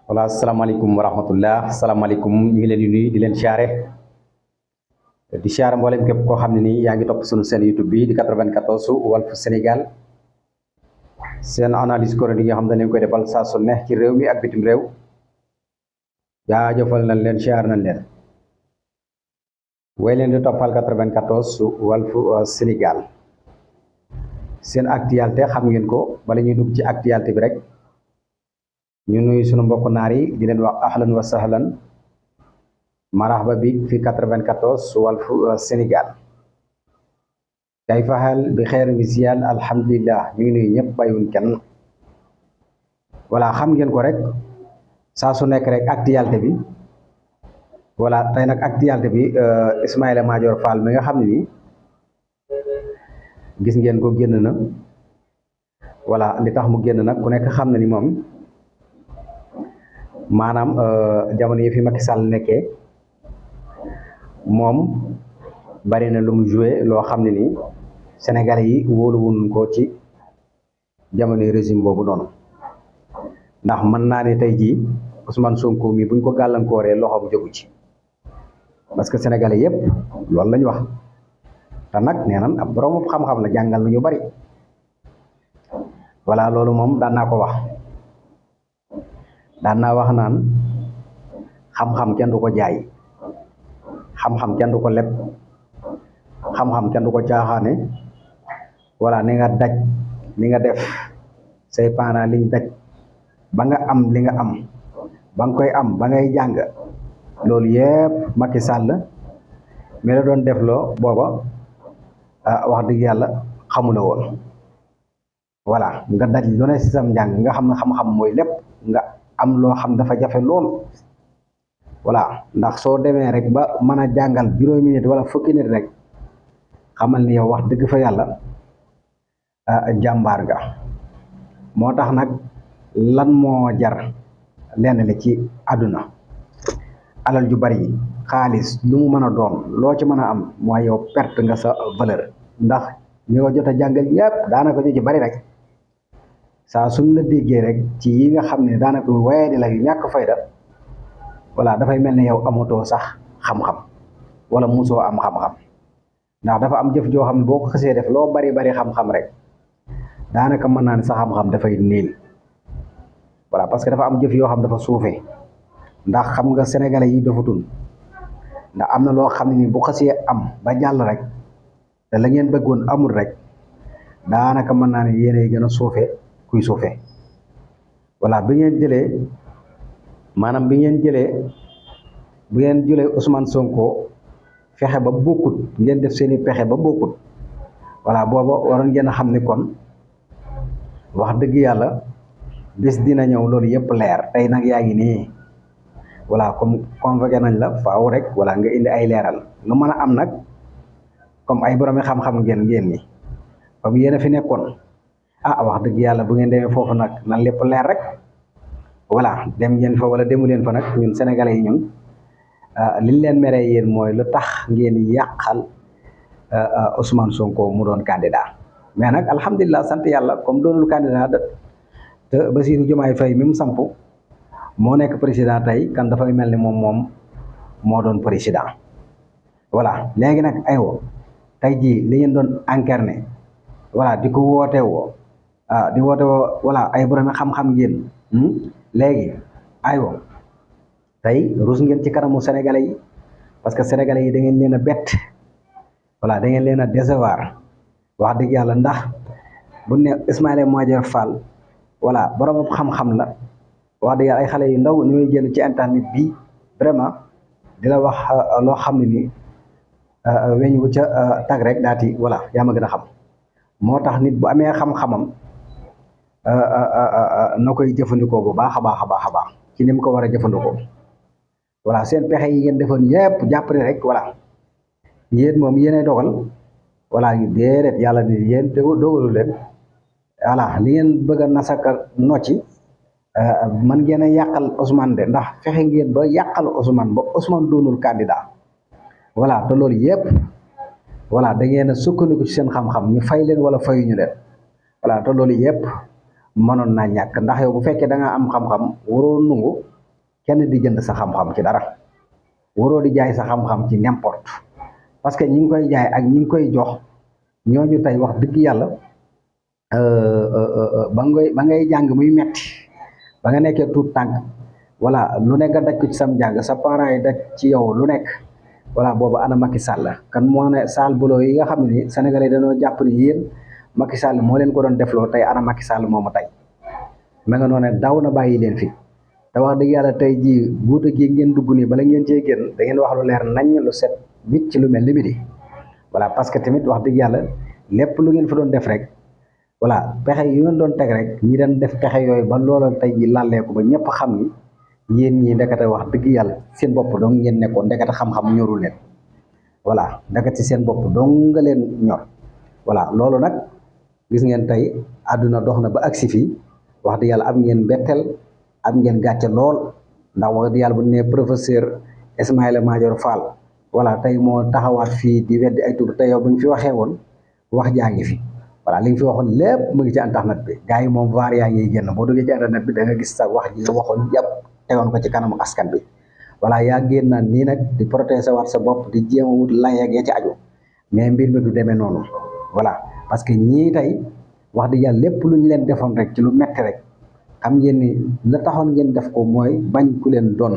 wala asalaamaaleykum wa rahmatullah asalaamaaleykum ñu ngi leen di nuyu di leen siyaare mboolem képp koo xam ne nii yaa ngi topp sunu seen YouTube bi di 94 Walf Sénégal seen analyse chronique yi nga xam ne dañ koy defal saa su ne ci réew mi ak bitim réew jaajëfal nañ leen siyaare nañ leen way leen di toppal 94 Walf Sénégal seen actualité xam ngeen ko bala ñuy dugg ci actualité bi rek ñu nuyu sunu mbokk naar yi di leen wax ahlan wa sahlan marhaba bi fi 94 Walf Sénégal kay faxal bi xeer misial alhamdulillah ñu ngi nuyu ñëpp bàyyiwuñ kenn voilà xam ngeen ko rek saa su nekk rek actualité bi voilà tey nag actualité bi Ismaïla Madior Fall mi nga xam ne nii gis ngeen ko génn na voilà li tax mu génn nag ku nekk xam na ni moom maanaam jamono yi fi Macky Sall nekkee moom bari na lu mu joué loo xam ne nii Sénégalais yi wóoluwuñ ko ci jamono régime boobu noonu ndax mën naa ne tey jii Ousmane Sonko mi buñ ko gàllankooree loxo bu jógu ci parce que Sénégalais yëpp loolu lañ wax te nag nee nan ab borom xam-xam la jàngal na ñu bari voilà loolu moom daan naa ko wax. daan naa wax naan xam-xam kenn du ko jaay xam-xam kenn du ko leb xam-xam kenn du ko caaxaane voilà ni nga daj li nga def say parents liñ daj ba nga am li nga am ba nga koy am ba ngay jàng loolu yëpp Macky Sall mi la doon def loo booba wax dëgg yàlla xamula woon voilà nga daj lu ne si sam njàng nga xam ne xam-xam mooy lépp nga am loo xam dafa jafe lool voilà ndax soo demee rek ba mën a jàngal juróomi nit wala fukki nit rek xamal ni yow wax dëgg fa yàlla jàmbaar ga moo tax nag lan moo jar lenn li ci àdduna alal ju bari xaalis lu mu mën a doon loo ci mën a am mooy yow perte nga sa valeur ndax ñi nga jot a jàngal yépp daanaka ñu ci bari rek saa suñ la déggee rek ci yi nga xam ne daanaka waaye di la yu ñàkk fayda voilà dafay mel ni yow amatoo sax xam-xam wala musoo am xam-xam ndax dafa am jëf joo xam ne boo ko xësee def loo bari xam-xam rek daanaka mën naa ne sa xam-xam dafay niil voilà parce que dafa am jëf yoo xam dafa suufee ndax xam nga sénégalais yi dafa tun ndax am na loo xam ne ni bu xësee am ba jàll rek te la ngeen bëggoon amul rek daanaka mën naa ne yéenay gën a suufee kuy suufee voilà bi ngeen jëlee maanaam bi ngeen jëlee Ousmane Sonko fexe ba bokkut ngeen def seeni pexe ba bokkut voilà booba waroon ngeen a xam ni kon wax dëgg yàlla bés dina ñëw loolu yëpp leer tey nag yaa ngi nii voilà comme convoqué nañ la faaw rek voilà nga indi ay leeral lu mën a am nag comme ay boromi xam-xam ngeen ni comme yéen a fi nekkoon wax dëgg yàlla bu ngeen demee foofu nag nan lépp leer rek voilà dem ngeen fa wala demu leen fa nag ñun sénégalais yi ñun liñ leen meree yéen mooy lu tax ngeen yàqal Ousmane Sonko mu doon candidat mais nag alhamdulilah sant yàlla comme doonul candidat te Bassirou Diomaye Faye mi mu samp moo nekk président tey kan dafay mel ni moom moo doon président voilà léegi nag aywa tey jii li ngeen doon incarné voilà di ko woote woo di woote woo voilà ay borom xam-xam ngeen léegi aywa tey rus ngeen ci kanamu sénégalais yi parce que sénégalais yi da ngeen leen a bett voilà da ngeen leen a décevoir wax dëgg yàlla ndax bu ne Ismaïla Madior Fall voilà borom xam-xam la wax dëgg yàlla ay xale yu ndaw ñooy jël ci internet bi vraiment di la wax loo xam ne ni weñ wu ca tag rek daati voilà yaa ma gën a xam moo tax nit bu amee xam-xamam na koy jëfandikoo bu baax a baax a baax a baax ci ni mu ko war a jëfandikoo voilà seen pexe yi ngeen defoon yépp jàppale rek voilà yéen moom yéenay dogal voilà déedéet yàlla ni yéen dogalu leen voilà li ngeen bëgg a nasaka nocci man ngeen a yàqal Ousmane de ndax fexe ngeen ba yàqal Ousmane ba Ousmane doonul candidat voilà te loolu yépp voilà da ngeen a sukkandiku ci seen xam-xam ñu fay leen wala fayuñu leen voilà te loolu yépp mënoon naa ñàkk ndax yow bu fekkee da nga am xam-xam waroo nungu kenn di jënd sa xam-xam ci dara waroo di jaay sa xam-xam ci n'importe parce que ñi ngi koy jaay ak ñi ngi koy jox ñooñu tey wax dëgg yàlla ba ngay jàng muy metti ba nga nekkee tuut tànk voilà lu nekk nga daj ko ci sam njàng sa parents yi daj ci yow lu nekk voilà boobu ana Macky Sall kan moo ne Sall Bulo yi nga xam ne ni Sénégalais yi dañoo jàpp ni yéen Macky Sall moo leen ko doon defloo tey ana Macky Sall moomu tey ma nga noonu daw na bàyyi leen fi te wax dëgg yàlla tey jii guuta gi ngeen dugg nii bala ngeen cee génn da ngeen wax lu leer nañ lu set wicc ci lu mel ni midi voilà parce que tamit wax dëgg yàlla lépp lu ngeen fa doon def rek voilà pexe yu ngeen doon teg rek ñi doon def pexe yooyu ba loola tey ji lalleeku ba ñëpp xam ni yéen ñii ndekete wax dëgg yàlla seen bopp dong ngeen nekkoon ndekete xam-xam ñorul leen voilà ndekete seen bopp dong nga leen ñor voilà loolu nag gis ngeen tey àdduna dox na ba agsi fii wax dëgg yàlla am ngeen betteel am ngeen gàcce lool ndax wax dëgg yàlla bu ne professeur Ismaïla Madior Fall voilà tey moo taxawaat fii di weddi ay tur te yow bu ñu fi waxee woon wax jaa ngi fi voilà li nga fi waxoon lépp mu ngi ci internet bi gars yi moom vaar yaa ngi génn boo duggee ci internet bi da nga gis sa wax ji nga waxoon yëpp tegoon ko ci kanamu askan bi voilà yaa génn naan nii nag di protéger waat sa bopp di jéem a wut layeeg ya ci aju mais mbir mi du demee noonu voilà parce que ñii tey wax dëgg yàlla lépp lu ñu leen defoon rek ci lu metti rek xam ngeen ni la taxoon ngeen def ko mooy bañ ku leen donn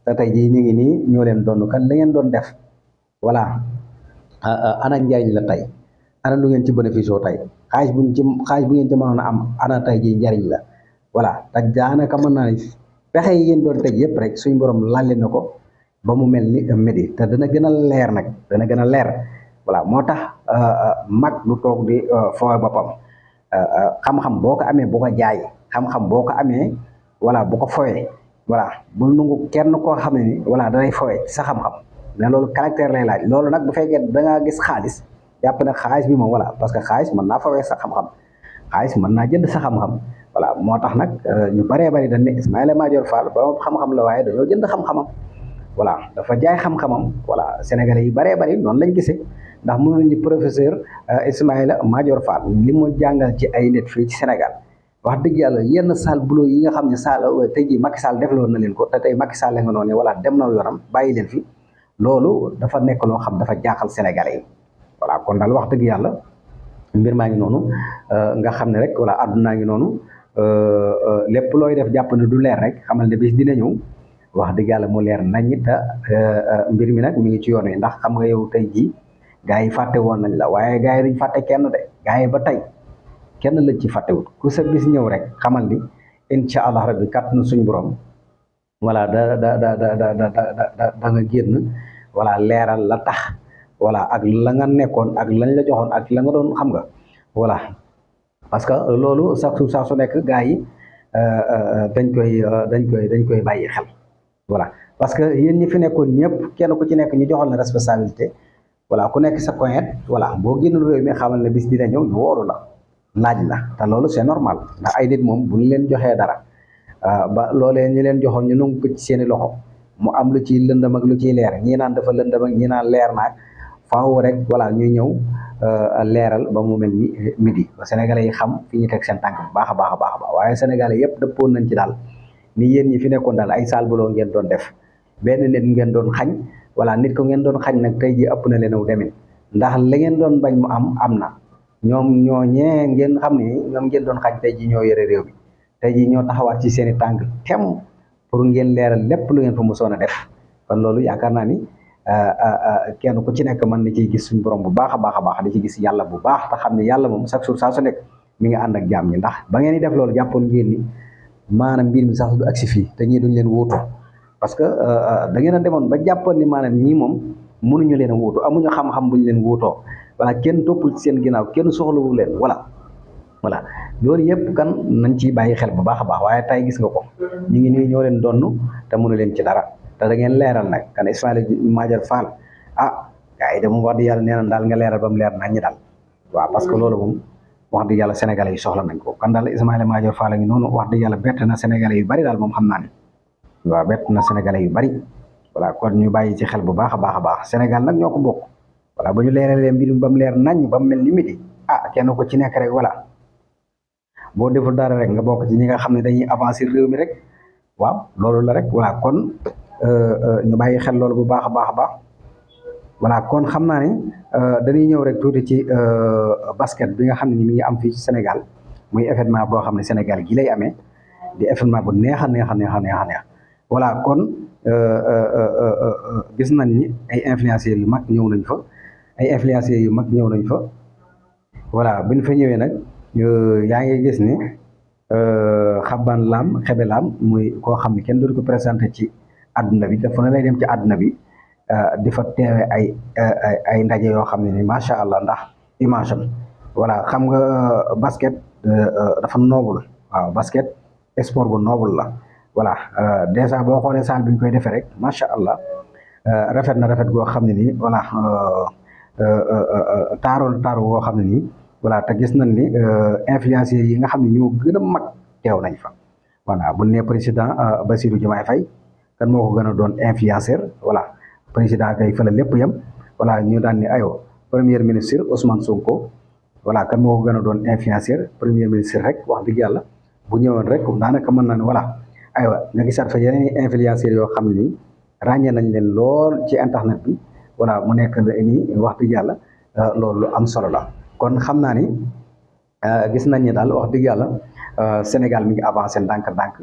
te tey jii ñu ngi nii ñoo leen donn kan la ngeen doon def voilà ana njariñ la tey ana lu ngeen ci bénéfice oo tey xaalis bu ngeen ci mënoon a am ana tey jii njariñ la voilà te daanaka mën naa ne pexe yi ngeen doon teg yëpp rek suñ borom lalle na ko ba mu mel ni midi te dana gën a leer nag dana gën a leer voilà moo tax mag lu toog di fooy boppam xam-xam boo ko amee bu ko jaay xam-xam boo ko amee voilà bu ko fowee voilà bul nangu kenn koo xam ne ni voilà danay fowee sa xam-xam mais loolu caractère lay laaj loolu nag bu fekkee da ngaa gis xaalis jàpp ne xaalis bi moom voilà parce que xaalis mën naa fowee sa xam-xam xaalis mën naa jënd sa xam-xam voilà moo tax nag ñu bëree bëri dañ ne Ismaïla Madior Fall ba xam-xam la waaye dañoo jënd xam-xamam voilà dafa jaay xam-xamam voilà sénégalais yi bëree bëri noonu lañ gisee ndax mën nañu professeur Ismaïla Madior Fall li mu jàngal ci ay nit fii ci Sénégal wax dëgg yàlla yenn Sall Bulo yi nga xam ne Sall tey jii Macky Sall defloon na leen ko te tey Macky Sall la nga noonu voilà dem na yoonam bàyyi leen fi loolu dafa nekk loo xam dafa jaaxal sénégalais yi voilà kon daal wax dëgg yàlla mbir maa ngi noonu nga xam ne rek voilà àddunaa ngi noonu lépp looy def jàpp ne du leer rek xamal ne bis dina ñëw wax dëgg yàlla mu leer nañ te mbir mi nag mi ngi ci yoon wi ndax xam nga yow tey jii gaa yi fàtte woon nañ la waaye gaa yi duñ fàtte kenn de gaa yi ba tey kenn lañ ci fàttewut ku sa bis ñëw rek xamal ni incha allah rabbi kat na suñ borom voilà da nga génn voilà leeral la tax voilà ak la nga nekkoon ak lañ la joxoon ak la nga doon xam nga voilà parce que loolu saa su nekk gaa yi dañ koy bàyyi xel voilà parce que yéen ñi fi nekkoon ñëpp kenn ku ci nekk ñu joxoon la responsabilité voilà ku nekk sa coin voilà boo génn réew mi xamal ne bis dina ñëw ñu wóoru la laaj la te loolu c'est normal ndax ay nit moom bu ñu leen joxee dara ba loolee ñu leen joxoon ñu nangu ko ci seeni loxo mu am lu ciy lëndëm ak lu ciy leer ñii naan dafa lëndëm ak ñii naan leer naag faaw rek voilà ñuy ñëw leeral ba mu mel ni midi ba sénégalais yi xam fi ñu teg seen tànk bu baax a baax a baax waaye sénégalais yëpp dëppoon nañ ci daal ni yéen ñi fi nekkoon daal ay Sall Bulo ngeen doon def benn nit ngeen doon xañ voilà nit ko ngeen doon xañ nag tey ji ëpp na leen aw demin ndax la ngeen doon bañ mu am na ñoom ñooñee ngeen xam ne ñoom ngeen doon xañ tey ji ñoo yore réew mi tey ji ñoo taxawaat ci seen i tànk tem pour ngeen leeral lépp lu ngeen fa mosoon a def kon loolu yaakaar naa ni kenn ku ci nekk mën na ciy gis suñu borom bu baax a baax a baax di ci gis yàlla bu baax te xam ne yàlla moom chaque jour saa su nekk mi ngi ànd ak jaam ñi ndax ba ngeen di def loolu jàppoon ngeen ni maanaam mbir mi sax du agsi fii te ñii duñ leen wóotu parce que da ngeen a demoon ba jàppoon ni maanaam ñii moom mënuñu leen a wóotu amuñu xam-xam buñ leen wóotoo voilà kenn toppul ci seen ginnaaw kenn soxlawu leen voilà loolu yëpp kan nañ ciy bàyyi xel bu baax a baax waaye tey gis nga ko ñu ngi nii ñoo leen donn te mënu leen ci dara te da ngeen leeral nag kan Ismaïla Madior Fall gars yi de moom wax di yàlla nee na daal nga leeral ba mu leer nañ ñi daal waaw parce que loolu moom wax dëgg yàlla sénégalais yi soxla nañ ko kan daal Ismaïla Madior Fall a ngi noonu wax dëgg yàlla bett na sénégalais yu bari daal moom xam naa ne waaw bett na sénégalais yu bari voilà kon ñu bàyyi ci xel bu baax a baax a baax Sénégal nag ñoo ko bokk voilà ba ñu leeralee mbir mi ba mu leer nañ ba mu mel ni midi kenn ko ci nekk rek voilà boo deful dara rek nga bokk ci ñi nga xam ne dañuy avancer réew mi rek waaw loolu la rek voilà kon ñu bàyyi xel loolu bu baax a baax a baax. voilà kon xam naa ne dañuy ñëw rek tuuti ci basket bi nga xam ne ni mi ngi am fii ci Sénégal muy événement boo xam ne Sénégal gi lay amee di événement bu neex a neex a neex a neex a neex voilà kon gis nañ ni ay influenceurs yu mag ñëw nañ fa ay influenceurs yu mag ñëw nañ fa voilà bi ñu fa ñëwee nag yaa ngi gis ni Xaban Lam Xebe Lam muy koo xam ne kenn dootu ko présenté ci àdduna bi dafa ne lay dem ci àdduna bi. di fa teewe ay ndaje yoo xam ne ni macha allah ndax image am voilà xam nga basket dafa noble waaw basket sport bu noble la voilà dèjà boo xoolee salle bi ñu koy defee rek macha allah rafet na rafet goo xam ne nii voilà taaroon taaru boo xam ne nii voilà te gis nañ ni influenceurs yi nga xam ne ñoo gën a mag teew nañ fa voilà bu ne président Bassirou Diomaye Faye kan moo ko gën a doon influenceur voilà. président kay fa la lépp yem voilà ñu daan ni aywa premier ministre Ousmane Sonko voilà kan moo ko gën a doon influenceur premier ministre rek wax dëgg yàlla bu ñëwoon rek daanaka mën na ne voilà aywa nga gisaat fa yeneen influenceurs yoo xam ni ràññee nañ leen lool ci internet bi voilà mu nekk nii wax dëgg yàlla loolu lu am solo la kon xam naa ni gis nañ ni daal wax dëgg yàlla Sénégal mi ngi avancé ndànk-ndànk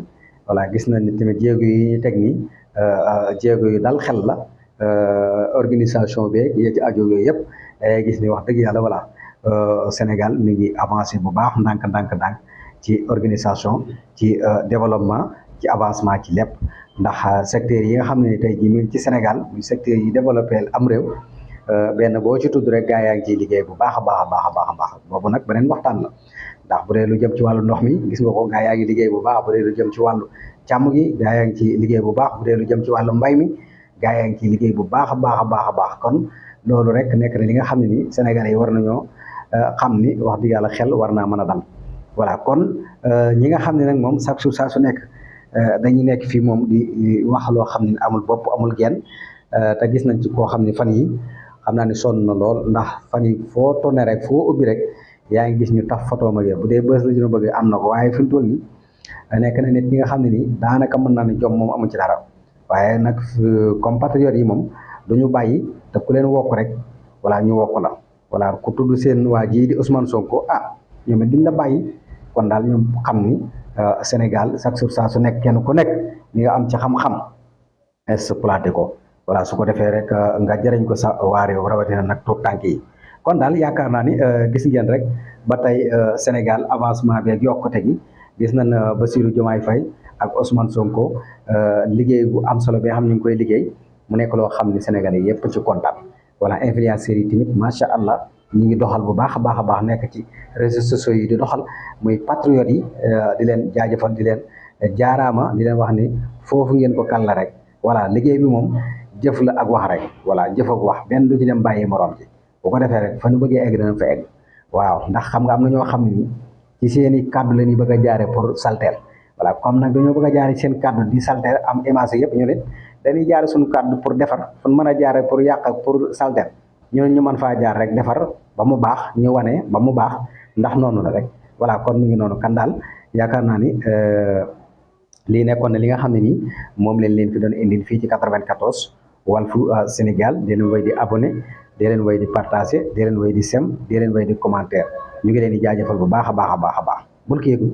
voilà gis nañ ni tamit jéego yi ñu teg nii jéego yu dal xel la. Organisation beeg yi ci aajo yooyu yëpp gis ni wax dëgg yàlla voilà Sénégal mi ngi avancé bu baax ndànk ci organisation ci développement ci avancement ci lépp ndax secteurs yi nga xam ne tey jii mi ngi ci Sénégal muy secteurs yi développé am réew benn boo ci tudd rek gaa yaa ngi ciy liggéey bu baax a baax a baax a baax a baax boobu nag beneen waxtaan la ndax bu dee lu jëm ci wàllu ndox mi gis nga ko gaa yaa ngi liggéey bu baax bu dee lu jëm ci wàllu càmm gi gaa yaa ngi ci liggéey bu baax bu dee lu jëm ci wàllu mbay mi. gaa yaa ngi ciy liggéey bu baax a baax a baax a baax kon loolu rek nekk na li nga xam ne ni Sénégalais yi war nañoo xam ni wax dëgg yàlla xel war naa mën a dal voilà kon ñi nga xam ne nag moom chaque jour saa su nekk dañuy nekk fii moom di wax loo xam ne amul bopp amul genn te gis nañ ci koo xam ne fan yi xam naa ne sonn na lool ndax fan yi foo tourné rek foo ubbi rek yaa ngi gis ñu taf photo ma bu dee bës la ñu bëgg am na ko waaye fi mu toll nii nekk na nit ñi nga xam ne nii daanaka mën naa ne jom moom amu ci dara. waaye nag comme patriotes yi moom duñu bàyyi te ku leen wokk rek voilà ñu wokk la voilà ku tudd seen waa ji di Ousmane Sonko ñoom it duñ la bàyyi kon daal ñu xam ni Sénégal chaque jour saa su nekk kenn ku nekk ni nga am ci xam-xam exploité ko voilà su ko defee rek nga jëriñ ko sa waa réew rawatina nag tuut tànk yi kon daal yaakaar naa ni gis ngeen rek ba tey Sénégal avancement bi ak yokkute gi gis nañ Bassirou Diomaye Faye ak Ousmane Sonko liggéey bu am solo bi nga xam ñu ngi koy liggéey mu nekk loo xam ne Sénégalais yëpp ci kontaan voilà influenceurs yi tamit macha allah ñu ngi doxal bu baax a baax a baax nekk ci réseaux sociaux yi di doxal muy patriotes yi di leen jaajëfal di leen jaaraama di leen wax ni foofu ngeen ko kàlla rek voilà liggéey bi moom jëf la ak wax rek voilà jëf ak wax benn du ci dem bàyyi morom ci bu ko defee rek fa ñu bëggee egg dana fa egg waaw ndax xam nga am na ñoo xam ne ni ci seen i kàddu la ñuy bëgg a jaare pour salteel voilà comme nag dañoo bëgg a jaare seen kàddu di salteel am image yëpp ñu nit dañuy jaare suñu kàddu pour defar fu mën a jaare pour yàq ak pour salteel ñu mën faa jaar rek defar ba mu baax ñu wane ba mu baax ndax noonu la rek voilà kon mu ngi noonu kan daal yaakaar naa ni lii nekkoon na li nga xam ne nii moom leen fi doon indil fii ci 94 Walfu Sénégal di leen way di abonné di leen way di partagé di leen way di sem di leen way di commentaire ñu ngi leen di jaajëfal bu baax a baax a baax a baax bul ko yëgu